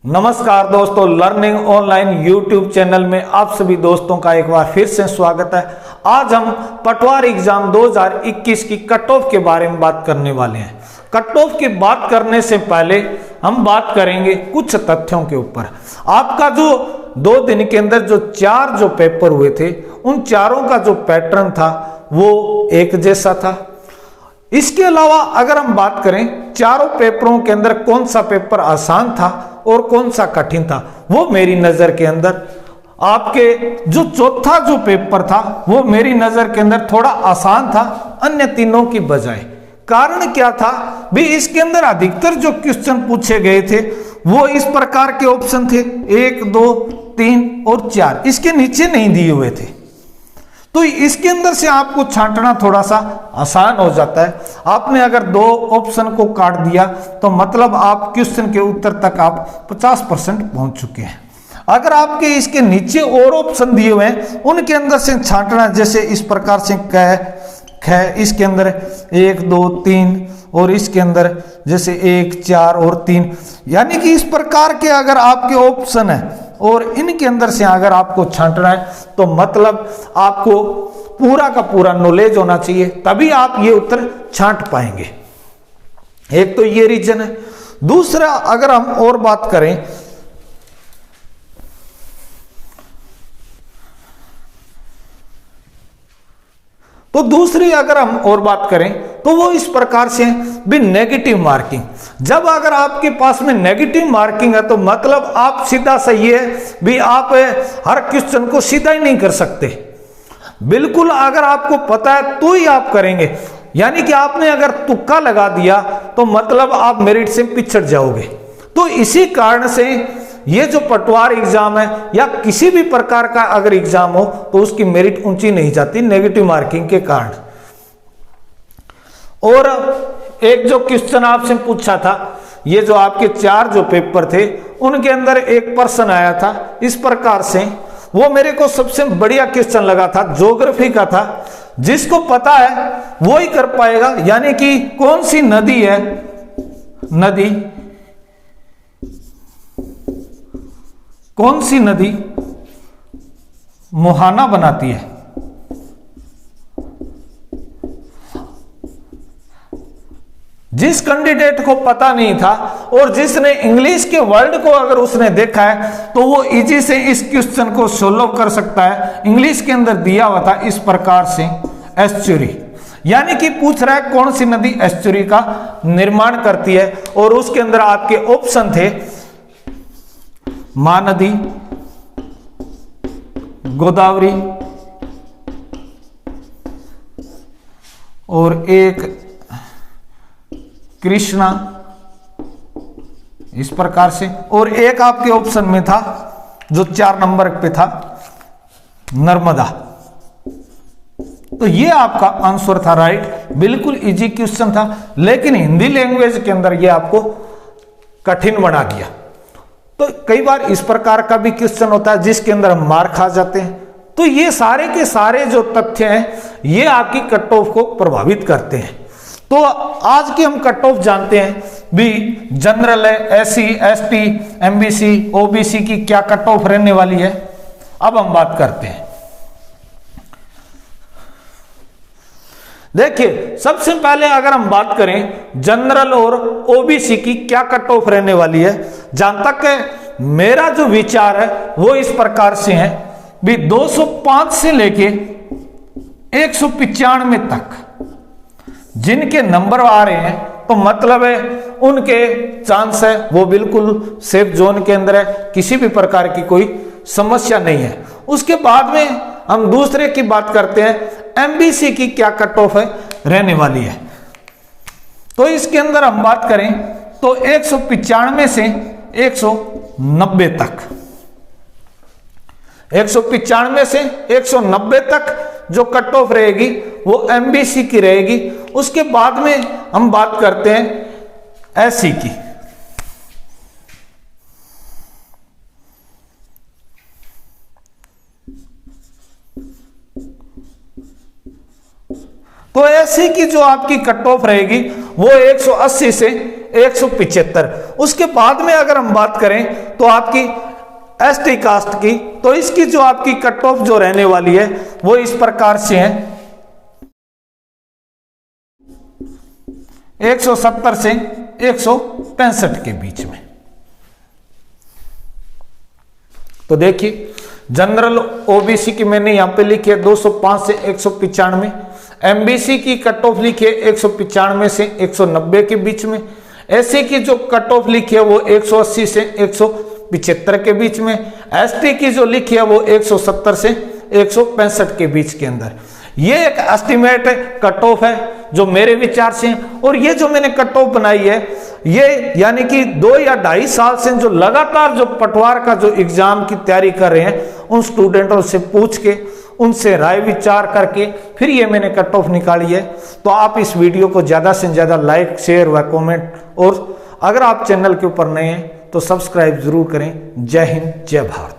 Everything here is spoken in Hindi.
नमस्कार दोस्तों, लर्निंग ऑनलाइन यूट्यूब चैनल में आप सभी दोस्तों का एक बार फिर से स्वागत है। आज हम पटवार एग्जाम 2021 की कट ऑफ के बारे में बात करने वाले हैं। कट ऑफ की बात करने से पहले हम बात करेंगे कुछ तथ्यों के ऊपर। आपका जो 2 दिन के अंदर जो 4 पेपर हुए थे, उन चारों का जो पैटर्न था वो एक जैसा था। इसके अलावा अगर हम बात करें चारों पेपरों के अंदर कौन सा पेपर आसान था और कौन सा कठिन था, वो मेरी नजर के अंदर आपके जो चौथा जो पेपर था वो मेरी नजर के अंदर थोड़ा आसान था अन्य तीनों की बजाय। कारण क्या था भी, इसके अंदर अधिकतर जो क्वेश्चन पूछे गए थे वो इस प्रकार के ऑप्शन थे 1, 2, 3 और 4, इसके नीचे नहीं दिए हुए थे। तो इसके अंदर से आपको छांटना थोड़ा सा आसान हो जाता है। आपने अगर 2 ऑप्शन को काट दिया तो मतलब आप क्वेश्चन के उत्तर तक आप 50% पहुंच चुके हैं। अगर आपके इसके नीचे और ऑप्शन दिए हुए हैं उनके अंदर से छांटना, जैसे इस प्रकार से ख, इसके अंदर 1, 2, 3 और इसके अंदर जैसे 1, 4 और 3, यानी कि इस प्रकार के अगर आपके ऑप्शन है और इनके अंदर से अगर आपको छांटना है तो मतलब आपको पूरा का पूरा नॉलेज होना चाहिए, तभी आप ये उत्तर छांट पाएंगे। एक तो ये रीजन है। दूसरा अगर हम और बात करें तो वो इस प्रकार से भी नेगेटिव मार्किंग। जब अगर आपके पास में नेगेटिव मार्किंग है तो मतलब आप सीधा सही है भी, आप हर क्वेश्चन को सीधा ही नहीं कर सकते। बिल्कुल अगर आपको पता है तो ही आप करेंगे, यानी कि आपने अगर तुक्का लगा दिया तो मतलब आप मेरिट से पिछड़ जाओगे। तो इसी कारण से ये जो पटवार एग्जाम है या किसी भी प्रकार का अगर एग्जाम हो तो उसकी मेरिट ऊंची नहीं जाती नेगेटिव मार्किंग के कारण। और एक जो क्वेश्चन आपसे पूछा था, ये जो आपके 4 जो पेपर थे उनके अंदर एक प्रश्न आया था इस प्रकार से, वो मेरे को सबसे बढ़िया क्वेश्चन लगा था, ज्योग्राफी का था। जिसको पता है वो ही कर पाएगा, यानी कि कौन सी नदी है, कौन सी नदी मुहाना बनाती है। जिस कैंडिडेट को पता नहीं था और जिसने इंग्लिश के वर्ड को अगर उसने देखा है तो वो इजी से इस क्वेश्चन को सोल्व कर सकता है। इंग्लिश के अंदर दिया हुआ था इस प्रकार से एस्चुरी, यानी कि पूछ रहा है कौन सी नदी एस्चुरी का निर्माण करती है, और उसके अंदर आपके ऑप्शन थे महानदी, गोदावरी और एक कृष्णा, इस प्रकार से। और एक आपके ऑप्शन में था जो 4 नंबर पे था नर्मदा। तो ये आपका आंसर था राइट। बिल्कुल इजी क्वेश्चन था, लेकिन हिंदी लैंग्वेज के अंदर ये आपको कठिन बना दिया। तो कई बार इस प्रकार का भी क्वेश्चन होता है जिसके अंदर हम मार खा जाते हैं। तो ये सारे के सारे जो तथ्य हैं ये आपकी कट ऑफ को प्रभावित करते हैं। तो आज की हम कट ऑफ जानते हैं भी, जनरल है, SC, ST, MBC, OBC की क्या कट ऑफ रहने वाली है। अब हम बात करते हैं। देखिए, सबसे पहले अगर हम बात करें जनरल और OBC की क्या कट ऑफ रहने वाली है, जहां तक मेरा जो विचार है वो इस प्रकार से है भी, 205 से लेके 195 तक जिनके नंबर आ रहे हैं तो मतलब है उनके चांस है वो बिल्कुल सेफ जोन के अंदर है, किसी भी प्रकार की कोई समस्या नहीं है। उसके बाद में हम दूसरे की बात करते हैं, MBC की क्या कट ऑफ है रहने वाली है। तो इसके अंदर हम बात करें तो 195 से 190 तक, 195 से 190 तक जो कट ऑफ रहेगी वो MBC की रहेगी। उसके बाद में हम बात करते हैं SC की। तो SC की जो आपकी कट ऑफ रहेगी वो 180 से 175। उसके बाद में अगर हम बात करें तो आपकी एसटी कास्ट की, तो इसकी जो आपकी कट ऑफ जो रहने वाली है वो इस प्रकार से है 170 से 165 के बीच में। तो देखिए जनरल ओबीसी की मैंने यहां पे लिखी है 205 से 195, एमबीसी की कट ऑफ लिखी है 195 से 190 के बीच में, एससी की जो कट ऑफ लिखी है वो 180 से 175 के बीच में, एसटी की जो लिखी है वो 170 से 165 के बीच के अंदर। ये एक एस्टिमेट कट ऑफ है जो मेरे विचार से है, और ये जो मैंने कट ऑफ बनाई है ये यानी कि 2 या 2.5 साल से जो लगातार जो पटवार का जो एग्जाम की तैयारी कर रहे हैं उन स्टूडेंटों से पूछ के, उनसे राय विचार करके फिर ये मैंने कट ऑफ निकाली है। तो आप इस वीडियो को ज्यादा से ज्यादा लाइक, शेयर व कमेंट, और अगर आप चैनल के ऊपर नए हैं तो सब्सक्राइब जरूर करें। जय हिंद, जय भारत।